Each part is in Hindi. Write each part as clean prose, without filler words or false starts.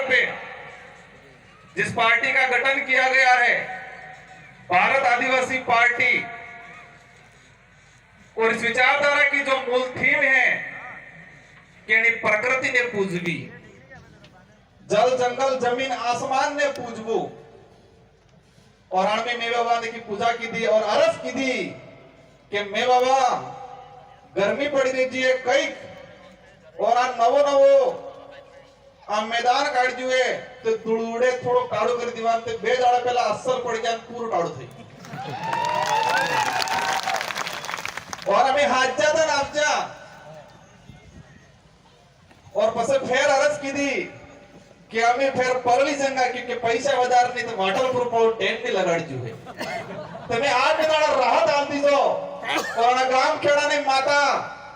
पे जिस पार्टी का गठन किया गया है, भारत आदिवासी पार्टी, और इस विचारधारा की जो मूल थीम है कि प्रकृति ने पूजवी, जल जंगल जमीन आसमान ने पूजबू, और में मैं बाबा ने की पूजा की थी और अरज की थी कि मैं बाबा गर्मी पड़ी दीजिए कई और नवो नवो मैदान काढ़ जुए तो धूड़े थोड़ो काढ़ो कर दीवान ते बे दाड़ा पहला असर पड़ गया पूरा काढ़ो थी और हमें हाजा था नापजा और पसे फेर अरज की थी कि हमें फिर परली जंगा क्योंकि पैसा वधार नहीं तो वाटर प्रूफ और टेंट नहीं लगाड़ जुए तो मैं आज में दाड़ा राहत आती जो और गांव खेड़ा ने माता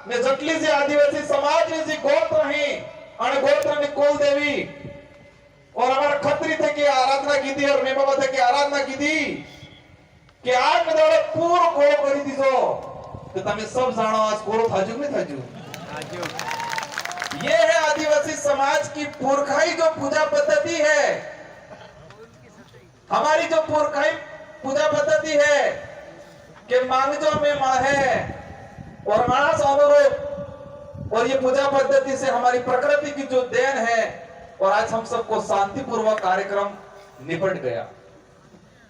ने जटली से आदिवासी समाज ने जी गोत्र ही गोत्र ने कुल देवी और हमारा खत्री थे कि आराधना की थी और मैं बाबा थे कि आराधना की थी कि आज में दाड़ा पूरा कोलो करी थी तो तमें सब जानो आज कोलो थाजू में थाजू ये है आदिवासी समाज की पुरखाई जो पूजा पद्धति है, हमारी जो पुरखाई पूजा पद्धति है कि मांगजो में मां है और मानस अनुरूप, और ये पूजा पद्धति से हमारी प्रकृति की जो देन है, और आज हम सबको शांतिपूर्वक कार्यक्रम निपट गया।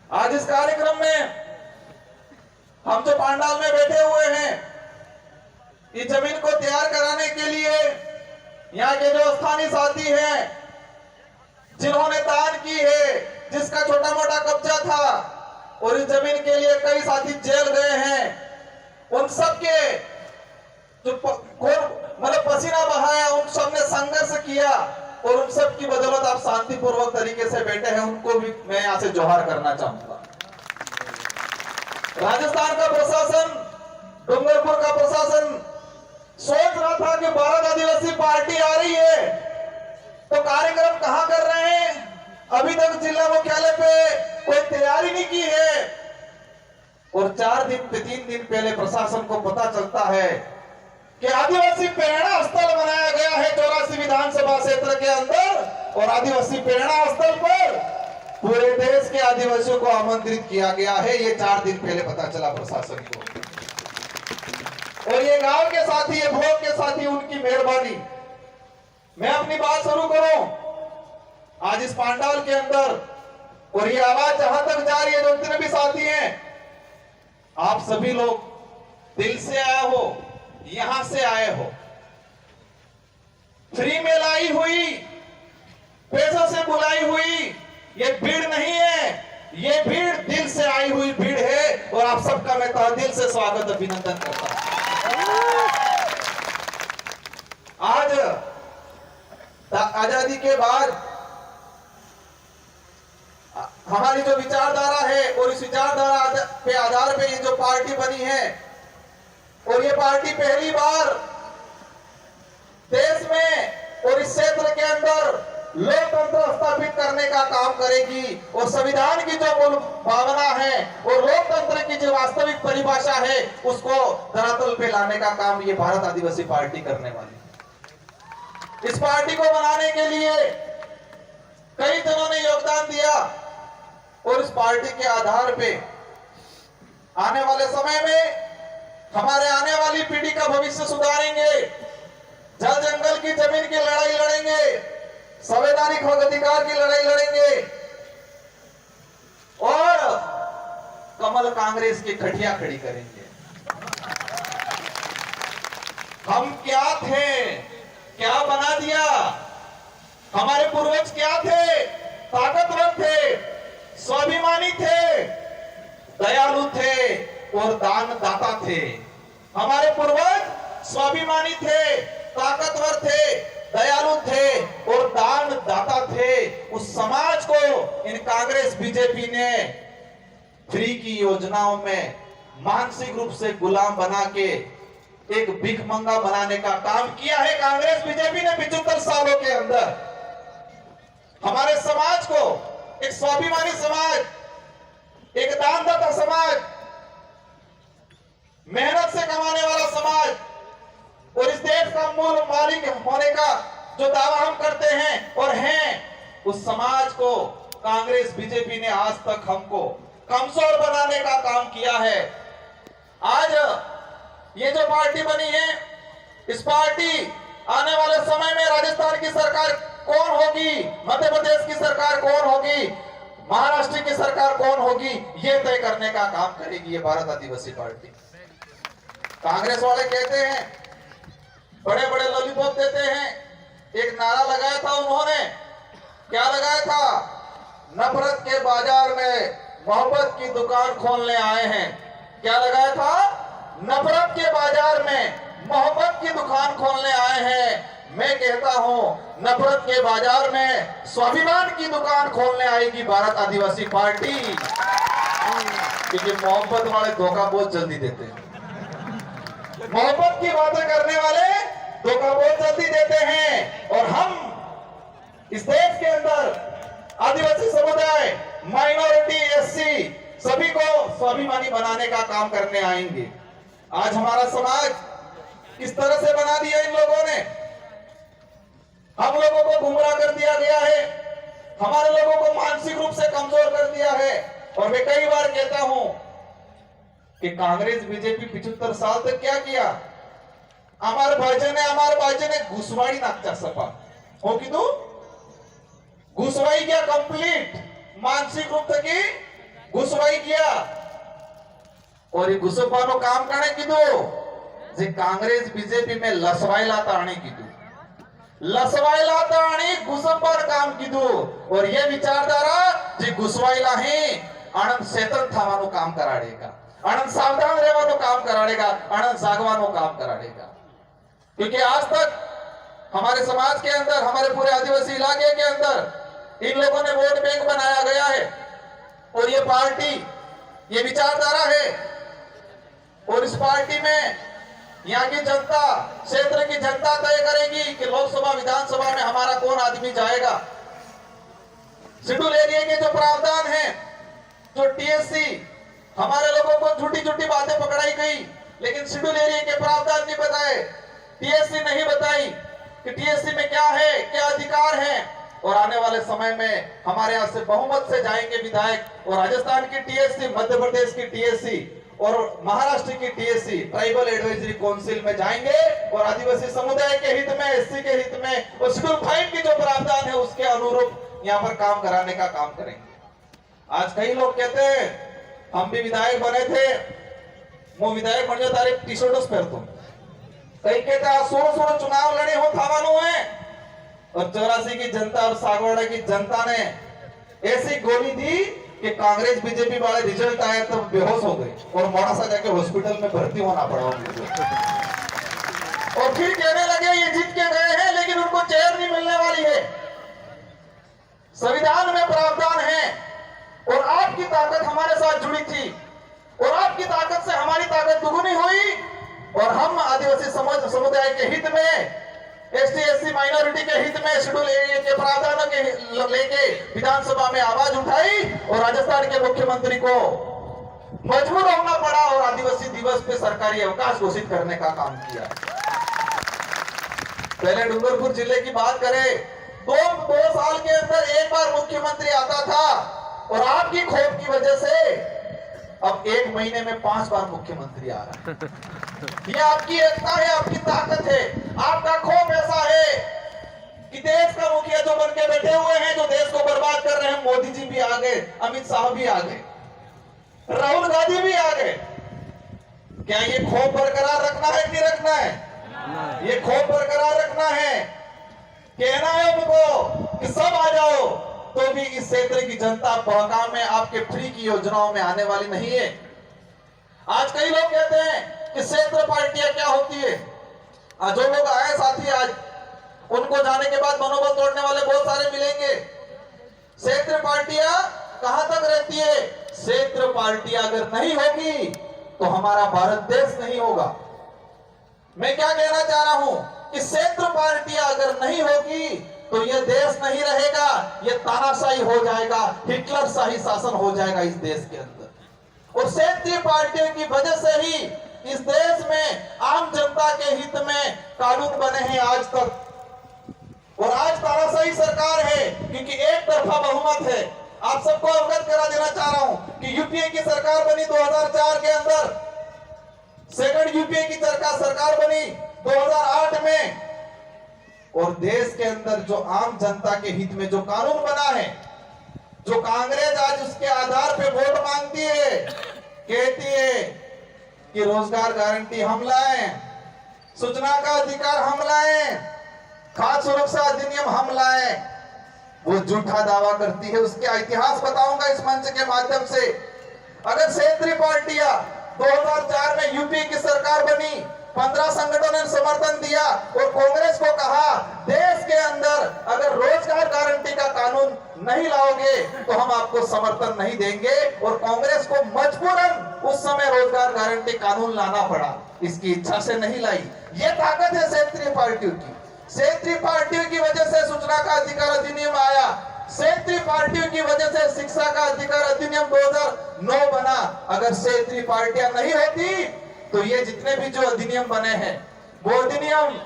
आज इस कार्यक्रम में हम जो पांडाल में बैठे हुए हैं, इस जमीन को तैयार कराने के लिए यहाँ के जो स्थानीय साथी हैं जिन्होंने दान की है, जिसका छोटा मोटा कब्जा था और इस जमीन के लिए कई साथी जेल गए हैं, उन सबके जो मतलब पसीना बहाया, उन सबने संघर्ष किया और उन सब की बदौलत आप शांतिपूर्वक तरीके से बैठे हैं, उनको भी मैं यहाँ से जोहार करना चाहूंगा। राजस्थान का प्रशासन, डूंगरपुर का प्रशासन सोच रहा था कि भारत आदिवासी पार्टी आ रही है तो कार्यक्रम कहां कर रहे हैं, अभी तक जिला मुख्यालय पे कोई तैयारी नहीं की है, और 3 दिन पहले प्रशासन को पता चलता है कि आदिवासी प्रेरणा स्थल बनाया गया है 84 विधानसभा क्षेत्र के अंदर, और आदिवासी प्रेरणा स्थल पर पूरे देश के आदिवासियों को आमंत्रित किया गया है। ये 4 दिन पहले पता चला प्रशासन को, और ये गांव के साथी, ये भोग के साथी, उनकी मेहरबानी। मैं अपनी बात शुरू करूं आज इस पांडाल के अंदर, और ये आवाज जहां तक जा रही है, जो जितने भी साथी हैं, आप सभी लोग दिल से आए हो, यहां से आए हो, फ्री में लाई हुई, पैसों से बुलाई हुई ये भीड़ नहीं है, ये भीड़ दिल से आई हुई भीड़ है, और आप सबका मैं तहे दिल से स्वागत अभिनंदन करता हूं। आज आजादी के बाद हमारी जो विचारधारा है, और इस विचारधारा पे आधार पे ये जो पार्टी बनी है, और ये पार्टी पहली बार देश में और इस क्षेत्र के अंदर लोकतंत्र स्थापित करने का काम करेगी, और संविधान की जो मूल भावना है और लोकतंत्र की जो वास्तविक परिभाषा है उसको धरातल पे लाने का काम ये भारत आदिवासी पार्टी करने वाली है। इस पार्टी को बनाने के लिए कई जनों ने योगदान दिया, और इस पार्टी के आधार पे आने वाले समय में हमारे आने वाली पीढ़ी का भविष्य सुधारेंगे, जल जंगल की जमीन की लड़ाई लड़ेंगे, संवैधानिक हक अधिकार की लड़ाई लड़ेंगे, और कमल कांग्रेस की खटिया खड़ी करेंगे। हम क्या थे, क्या बना दिया, हमारे पूर्वज क्या थे, ताकतवर थे, स्वाभिमानी थे, दयालु थे और दानदाता थे। हमारे पूर्वज स्वाभिमानी थे, ताकतवर थे, दयालु थे और दानदाता थे। उस समाज को इन कांग्रेस बीजेपी ने फ्री की योजनाओं में मानसिक रूप से गुलाम बना के एक भिखमंगा बनाने का काम किया है। कांग्रेस बीजेपी ने 75 सालों के अंदर हमारे समाज को एक स्वाभिमानी समाज, एक दानदाता समाज, मेहनत से कमाने वाला समाज, और इस देश का मूल मालिक होने का जो दावा हम करते हैं और हैं, उस समाज को कांग्रेस बीजेपी ने आज तक हमको कमजोर बनाने का काम किया है। आज ये जो पार्टी बनी है, इस पार्टी आने वाले समय में राजस्थान की सरकार कौन होगी, मध्य प्रदेश की सरकार कौन होगी, महाराष्ट्र की सरकार कौन होगी, ये तय करने का काम करेगी ये भारत आदिवासी पार्टी। कांग्रेस वाले कहते हैं, बड़े बड़े लॉलीपॉप देते हैं। एक नारा लगाया था उन्होंने, क्या लगाया था? नफरत के बाजार में मोहब्बत की दुकान खोलने आए हैं। क्या लगाया था? नफरत के बाजार में मोहब्बत की दुकान खोलने आए हैं। मैं कहता हूं, नफरत के बाजार में स्वाभिमान की दुकान खोलने आएगी भारत आदिवासी पार्टी, क्योंकि मोहब्बत वाले धोखा बहुत जल्दी देते हैं। मोहब्बत की बातें करने वाले धोखा बहुत जल्दी देते हैं। और हम इस देश के अंदर आदिवासी समुदाय, माइनॉरिटी, एससी सभी को स्वाभिमानी बनाने का काम करने आएंगे। आज हमारा समाज किस तरह से बना दिया इन लोगों ने, हम लोगों को गुमराह कर दिया गया है, हमारे लोगों को मानसिक रूप से कमजोर कर दिया है। और मैं कई बार कहता हूं कि कांग्रेस बीजेपी 75 साल तक क्या किया? हमारे भाईजे ने घुसवाड़ी नाचा सपा हो कि तू घुसवाई किया, कंप्लीट मानसिक रूप की घुसवाई किया। और ये घुसपानो काम करने की दो जे कांग्रेस बीजेपी में लसवाईला ताणी कीधु, लसवाईला ताणी घुसपार काम कीधु। और ये विचारधारा जे घुसवाईला ही आनंद चेतन थावानो काम कराड़ेगा, आनंद सावधान रहवानो काम कराड़ेगा, आनंद जागवानो काम कराड़ेगा। क्योंकि आज तक हमारे समाज के अंदर, हमारे पूरे आदिवासी इलाके के अंदर इन लोगों ने वोट बैंक बनाया गया है। और ये पार्टी, ये विचारधारा है। और इस पार्टी में यहाँ की जनता, क्षेत्र की जनता तय करेगी कि लोकसभा विधानसभा में हमारा कौन आदमी जाएगा। शेड्यूल एरिया के जो प्रावधान है, जो टीएससी, हमारे लोगों को झूठी झूठी बातें पकड़ाई गई, लेकिन शेड्यूल एरिया के प्रावधान नहीं बताए, टीएससी नहीं बताई कि टीएससी में क्या है, क्या अधिकार है। और आने वाले समय में हमारे यहाँ से बहुमत से जाएंगे विधायक, और राजस्थान की टीएससी, मध्य प्रदेश की टीएससी और महाराष्ट्र की टीएससी ट्राइबल एडवाइजरी काउंसिल में जाएंगे। और आदिवासी समुदाय के हित में, एससी के हित में, और शेड्यूल 5 की जो प्रावधान है उसके अनुरूप यहाँ पर काम कराने का काम करेंगे। आज कई लोग कहते हैं हम भी विधायक बने थे, वो विधायक बन जाए तारे टी शर्ट पहनता, कई कहते हैं 16 चुनाव लड़े हो थावानो है। और 84 की जनता और सागवाड़ा की जनता ने ऐसी गोली दी कि कांग्रेस बीजेपी वाले रिजल्ट आए तो बेहोश हो गए और मोड़ासा जाके हॉस्पिटल में भर्ती होना पड़ा उनको। और फिर कहने लगे ये जीत के गए हैं, लेकिन उनको चेयर नहीं मिलने वाली है। संविधान में प्रावधान है और आपकी ताकत हमारे साथ जुड़ी थी, और आपकी ताकत से हमारी ताकत दुगुनी हुई। और हम आदिवासी समुदाय के हित में, एसटी एससी माइनॉरिटी के हित में शेड्यूल एरिया के प्रावधानों के लेके विधानसभा में आवाज उठाई, और राजस्थान के मुख्यमंत्री को मजबूर होना पड़ा और आदिवासी दिवस पे सरकारी अवकाश घोषित करने का काम किया। पहले डूंगरपुर जिले की बात करें, दो साल के अंदर एक बार मुख्यमंत्री आता था, और आपकी खोप की वजह से अब 1 महीने में 5 बार मुख्यमंत्री आ रहा है। ये आपकी एकता है, आपकी ताकत है, आपका खौफ ऐसा है कि देश का मुखिया जो बन के बैठे हुए हैं, जो देश को बर्बाद कर रहे हैं, मोदी जी भी आ गए, अमित शाह भी आ गए, राहुल गांधी भी आ गए। क्या ये खौफ बरकरार रखना है कि नहीं रखना है? ये खौफ बरकरार रखना है, कहना है उनको कि सब आ जाओ, तो भी इस क्षेत्र की जनता बहकाव में आपके फ्री की योजनाओं में आने वाली नहीं है। आज कई लोग कहते हैं कि क्षेत्र पार्टियां क्या होती है। आज जो लोग आए साथी, आज उनको जाने के बाद मनोबल तोड़ने वाले बहुत सारे मिलेंगे। क्षेत्र पार्टियां कहां तक रहती है? क्षेत्र पार्टियां अगर नहीं होगी तो हमारा भारत देश नहीं होगा। मैं क्या कहना चाह रहा हूं कि क्षेत्र पार्टियां अगर नहीं होगी तो यह देश नहीं रहेगा, यह तानाशाही हो जाएगा, हिटलर शाही शासन हो जाएगा इस देश के अंदर। और क्षेत्रीय पार्टियों की वजह से ही इस देश में आम जनता के हित में कानून बने हैं आज तक। और आज तानाशाही सरकार है क्योंकि एक बहुमत है। आप सबको अवगत करा देना चाह रहा हूं कि यूपीए की सरकार बनी 2004 के अंदर, सेकंड यूपीए की सरकार बनी 2008 में, और देश के अंदर जो आम जनता के हित में जो कानून बना है, जो कांग्रेस आज उसके आधार पे वोट मांगती है, कहती है कि रोजगार गारंटी हम लाएं, सूचना का अधिकार हम लाएं, खाद्य सुरक्षा अधिनियम हम लाएं, वो झूठा दावा करती है। उसके इतिहास बताऊंगा इस मंच के माध्यम से। अगर क्षेत्रीय पार्टियां 2004 में यूपी की सरकार बनी, 15 संगठनों ने समर्थन दिया और कांग्रेस को कहा देश के अंदर अगर रोजगार गारंटी का कानून नहीं लाओगे तो हम आपको समर्थन नहीं देंगे, और कांग्रेस को मजबूरन उस समय रोजगार गारंटी कानून लाना पड़ा, इसकी इच्छा से नहीं लाई। ये ताकत है क्षेत्रीय पार्टियों की। क्षेत्रीय पार्टियों की वजह से सूचना का अधिकार अधिनियम आया, क्षेत्रीय पार्टियों की वजह से शिक्षा का अधिकार अधिनियम 2009 बना। अगर क्षेत्रीय पार्टियां नहीं होती तो ये जितने भी जो अधिनियम बने हैं वो अधिनियम